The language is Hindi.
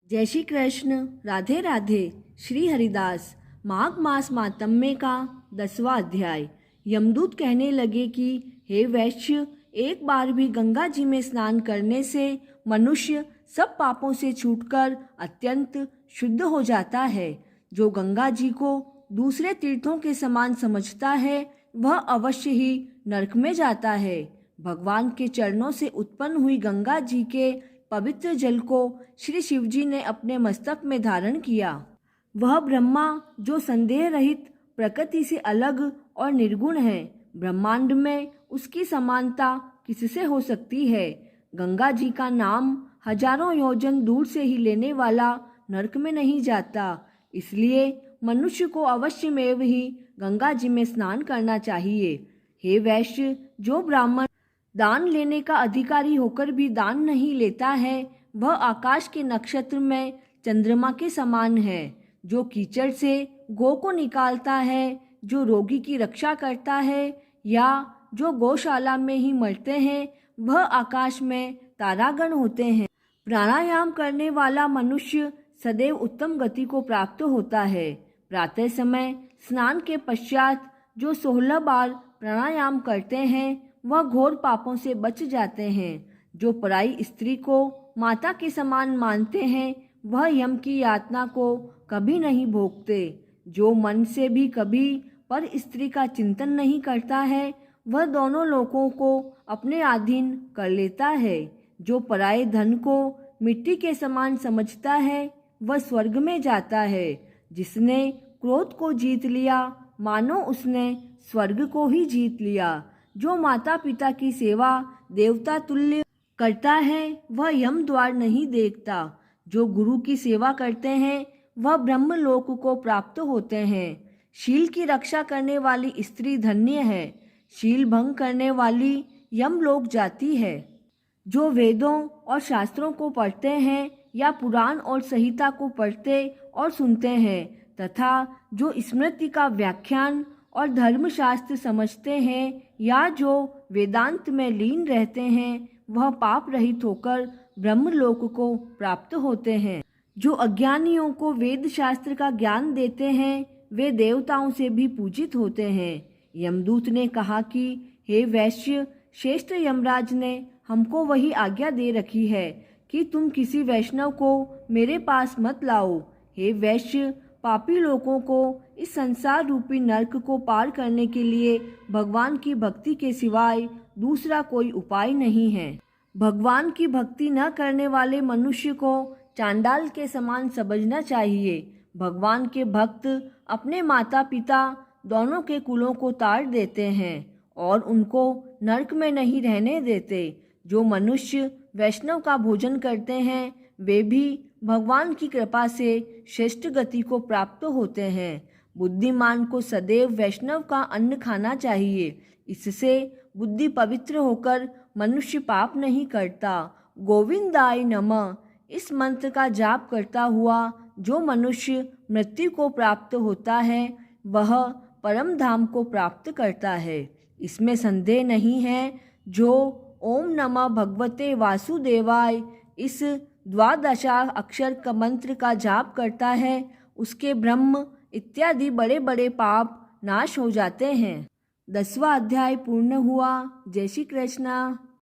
जय श्री कृष्ण। राधे राधे। श्री हरिदास माघ मास मातम्य का 10वां अध्याय। यमदूत कहने लगे कि हे वैश्य, एक बार भी गंगा जी में स्नान करने से मनुष्य सब पापों से छूटकर अत्यंत शुद्ध हो जाता है। जो गंगा जी को दूसरे तीर्थों के समान समझता है वह अवश्य ही नरक में जाता है। भगवान के चरणों से उत्पन्न हुई गंगा जी के पवित्र जल को श्री शिवजी ने अपने मस्तक में धारण किया। वह ब्रह्मा जो संदेह रहित प्रकृति से अलग और निर्गुण है, ब्रह्मांड में उसकी समानता किससे हो सकती है। गंगा जी का नाम हजारों योजन दूर से ही लेने वाला नरक में नहीं जाता, इसलिए मनुष्य को अवश्यमेव ही गंगा जी में स्नान करना चाहिए। हे वैश्य, जो ब्राह्मण दान लेने का अधिकारी होकर भी दान नहीं लेता है वह आकाश के नक्षत्र में चंद्रमा के समान है। जो कीचड़ से गौ को निकालता है, जो रोगी की रक्षा करता है या जो गौशाला में ही मरते हैं वह आकाश में तारागण होते हैं। प्राणायाम करने वाला मनुष्य सदैव उत्तम गति को प्राप्त होता है। प्रातः समय स्नान के पश्चात जो 16 बार प्राणायाम करते हैं वह घोर पापों से बच जाते हैं। जो पराई स्त्री को माता के समान मानते हैं वह यम की यातना को कभी नहीं भोगते। जो मन से भी कभी पर स्त्री का चिंतन नहीं करता है वह दोनों लोकों को अपने अधीन कर लेता है। जो पराये धन को मिट्टी के समान समझता है वह स्वर्ग में जाता है। जिसने क्रोध को जीत लिया मानो उसने स्वर्ग को ही जीत लिया। जो माता पिता की सेवा देवता तुल्य करता है वह यम द्वार नहीं देखता। जो गुरु की सेवा करते हैं वह ब्रह्मलोक को प्राप्त होते हैं। शील की रक्षा करने वाली स्त्री धन्य है, शील भंग करने वाली यमलोक जाती है। जो वेदों और शास्त्रों को पढ़ते हैं या पुराण और संहिता को पढ़ते और सुनते हैं तथा जो स्मृति का व्याख्यान और धर्मशास्त्र समझते हैं या जो वेदांत में लीन रहते हैं वह पाप रहित होकर ब्रह्मलोक को प्राप्त होते हैं। जो अज्ञानियों को वेद शास्त्र का ज्ञान देते हैं वे देवताओं से भी पूजित होते हैं। यमदूत ने कहा कि हे वैश्य, श्रेष्ठ यमराज ने हमको वही आज्ञा दे रखी है कि तुम किसी वैष्णव को मेरे पास मत लाओ। हे वैश्य, पापी लोगों को इस संसार रूपी नरक को पार करने के लिए भगवान की भक्ति के सिवाय दूसरा कोई उपाय नहीं है। भगवान की भक्ति न करने वाले मनुष्य को चांडाल के समान समझना चाहिए। भगवान के भक्त अपने माता पिता दोनों के कुलों को ताड़ देते हैं और उनको नरक में नहीं रहने देते। जो मनुष्य वैष्णव का भोजन करते हैं वे भी भगवान की कृपा से श्रेष्ठ गति को प्राप्त होते हैं। बुद्धिमान को सदैव वैष्णव का अन्न खाना चाहिए, इससे बुद्धि पवित्र होकर मनुष्य पाप नहीं करता। गोविंदाय नमः इस मंत्र का जाप करता हुआ जो मनुष्य मृत्यु को प्राप्त होता है वह परम धाम को प्राप्त करता है, इसमें संदेह नहीं है। जो ओम नमः भगवते वासुदेवाय इस द्वादशा अक्षर का मंत्र का जाप करता है उसके ब्रह्म इत्यादि बड़े बड़े पाप नाश हो जाते हैं। 10वां अध्याय पूर्ण हुआ। जय श्री कृष्ण।